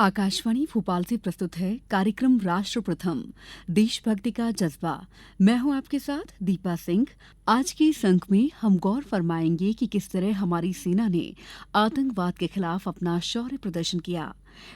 आकाशवाणी भोपाल से प्रस्तुत है कार्यक्रम राष्ट्र प्रथम देशभक्ति का जज्बा। मैं हूं आपके साथ दीपा सिंह। आज के इस अंक में हम गौर फरमाएंगे कि किस तरह हमारी सेना ने आतंकवाद के खिलाफ अपना शौर्य प्रदर्शन किया।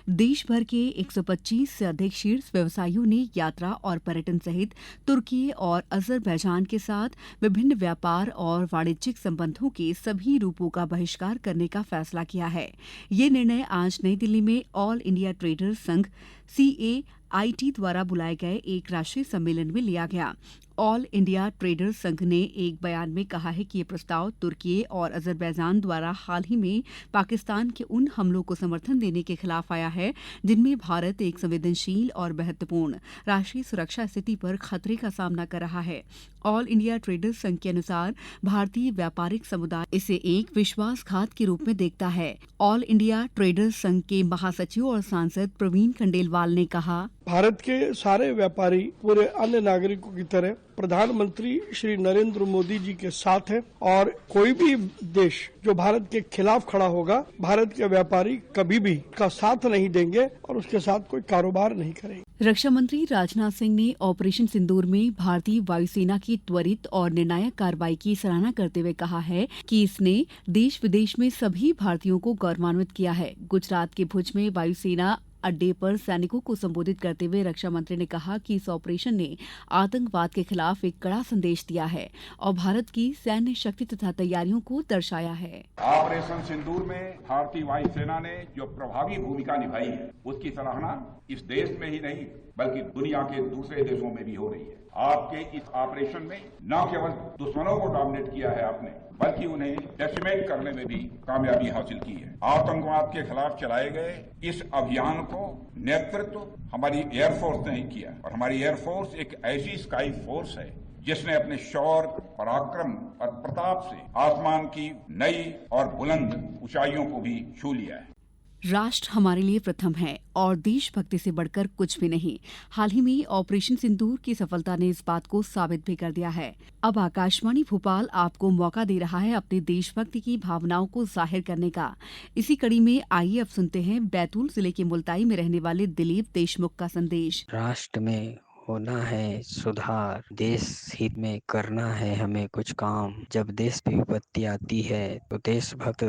देश भर के 125 से अधिक शीर्ष व्यवसायियों ने यात्रा और पर्यटन सहित तुर्की और अजरबैजान के साथ विभिन्न व्यापार और वाणिज्यिक संबंधों के सभी रूपों का बहिष्कार करने का फैसला किया है। ये निर्णय आज नई दिल्ली में ऑल इंडिया ट्रेडर्स संघ CAIT द्वारा बुलाए गए एक राष्ट्रीय सम्मेलन में लिया गया। ऑल इंडिया ट्रेडर्स संघ ने एक बयान में कहा है कि ये प्रस्ताव तुर्की और अजरबैजान द्वारा हाल ही में पाकिस्तान के उन हमलों को समर्थन देने के खिलाफ आया है जिनमें भारत एक संवेदनशील और महत्वपूर्ण राष्ट्रीय सुरक्षा स्थिति पर खतरे का सामना कर रहा है। ऑल इंडिया ट्रेडर्स संघ के अनुसार भारतीय व्यापारिक समुदाय इसे एक विश्वासघात के रूप में देखता है। ऑल इंडिया ट्रेडर्स संघ के महासचिव और सांसद प्रवीण खंडेलवाल ने कहा, भारत के सारे व्यापारी पूरे अन्य नागरिकों की तरह प्रधानमंत्री श्री नरेंद्र मोदी जी के साथ है और कोई भी देश जो भारत के खिलाफ खड़ा होगा, भारत के व्यापारी कभी भी उसका साथ नहीं देंगे और उसके साथ कोई कारोबार नहीं करेंगे। रक्षा मंत्री राजनाथ सिंह ने ऑपरेशन सिंदूर में भारतीय वायुसेना की त्वरित और निर्णायक कार्रवाई की सराहना करते हुए कहा है कि इसने देश विदेश में सभी भारतीयों को गौरवान्वित किया है। गुजरात के भुज में वायुसेना अड्डे पर सैनिकों को संबोधित करते हुए रक्षा मंत्री ने कहा कि इस ऑपरेशन ने आतंकवाद के खिलाफ एक कड़ा संदेश दिया है और भारत की सैन्य शक्ति तथा तैयारियों को दर्शाया है। ऑपरेशन सिंदूर में भारतीय वायुसेना ने जो प्रभावी भूमिका निभाई है, उसकी सराहना इस देश में ही नहीं बल्कि दुनिया के दूसरे देशों में भी हो रही है। आपके इस ऑपरेशन में न केवल दुश्मनों को डोमिनेट किया है आपने, बल्कि उन्हें डेसिमेट करने में भी कामयाबी हासिल की है। आतंकवाद के खिलाफ चलाए गए इस अभियान को नेतृत्व हमारी एयरफोर्स ने ही किया और हमारी एयरफोर्स एक ऐसी स्काई फोर्स है जिसने अपने शौर्य, पराक्रम और प्रताप से आसमान की नई और बुलंद ऊंचाइयों को भी छू लिया है। राष्ट्र हमारे लिए प्रथम है और देशभक्ति से बढ़कर कुछ भी नहीं। हाल ही में ऑपरेशन सिंदूर की सफलता ने इस बात को साबित भी कर दिया है। अब आकाशवाणी भोपाल आपको मौका दे रहा है अपनी देशभक्ति की भावनाओं को जाहिर करने का। इसी कड़ी में आइए अब सुनते हैं बैतूल जिले के मुल्ताई में रहने वाले दिलीप देशमुख का संदेश। राष्ट्र में होना है सुधार, देश हित में करना है हमें कुछ काम। जब देश पे विपत्ति आती है तो देशभक्त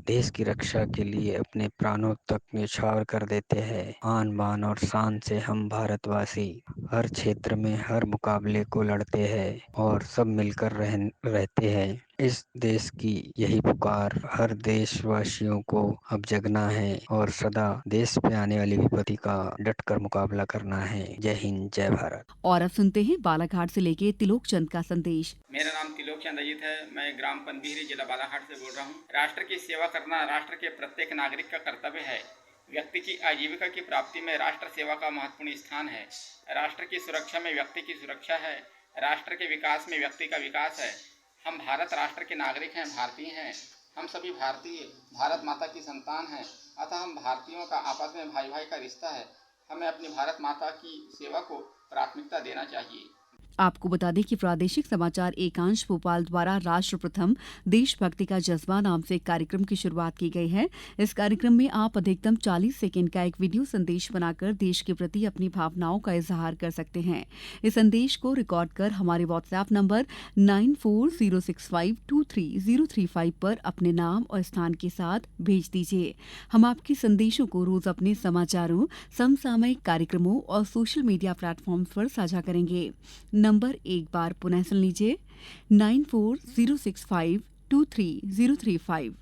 देश की रक्षा के लिए अपने प्राणों तक न्यौछावर कर देते हैं। आन बान और शान से हम भारतवासी हर क्षेत्र में हर मुकाबले को लड़ते हैं और सब मिलकर रहते हैं। इस देश की यही पुकार हर देशवासियों को अब जगना है और सदा देश पे आने वाली विपत्ति का डटकर मुकाबला करना है। जय हिंद, जय भारत। और अब सुनते हैं बालाघाट से लेके तिलोक चंद का संदेश। मेरा नाम तिलोक चंद अजीत है। मैं ग्राम पंधीरी, जिला बालाघाट से बोल रहा हूँ। राष्ट्र की सेवा करना राष्ट्र के प्रत्येक नागरिक का कर्तव्य है। व्यक्ति की आजीविका की प्राप्ति में राष्ट्र सेवा का महत्वपूर्ण स्थान है। राष्ट्र की सुरक्षा में व्यक्ति की सुरक्षा है। राष्ट्र के विकास में व्यक्ति का विकास है। हम भारत राष्ट्र के नागरिक हैं, भारतीय हैं। हम सभी भारतीय भारत माता की संतान हैं। अतः हम भारतीयों का आपस में भाई भाई का रिश्ता है। हमें अपनी भारत माता की सेवा को प्राथमिकता देना चाहिए। आपको बता दें कि प्रादेशिक समाचार एकांश भोपाल द्वारा राष्ट्र प्रथम देशभक्ति का जज्बा नाम से एक कार्यक्रम की शुरुआत की गई है। इस कार्यक्रम में आप अधिकतम 40 सेकंड का एक वीडियो संदेश बनाकर देश के प्रति अपनी भावनाओं का इजहार कर सकते हैं। इस संदेश को रिकॉर्ड कर हमारे व्हाट्सएप नंबर 9406523035 पर अपने नाम और स्थान के साथ भेज दीजिए। हम आपके संदेशों को रोज अपने समाचारों, समसामयिक कार्यक्रमों और सोशल मीडिया प्लेटफॉर्म पर साझा करेंगे। नंबर एक बार पुनः सुन लीजिए, 9406523035।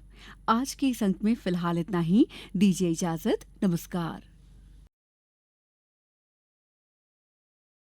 आज के इस अंक में फिलहाल इतना ही। दीजिए इजाजत, नमस्कार।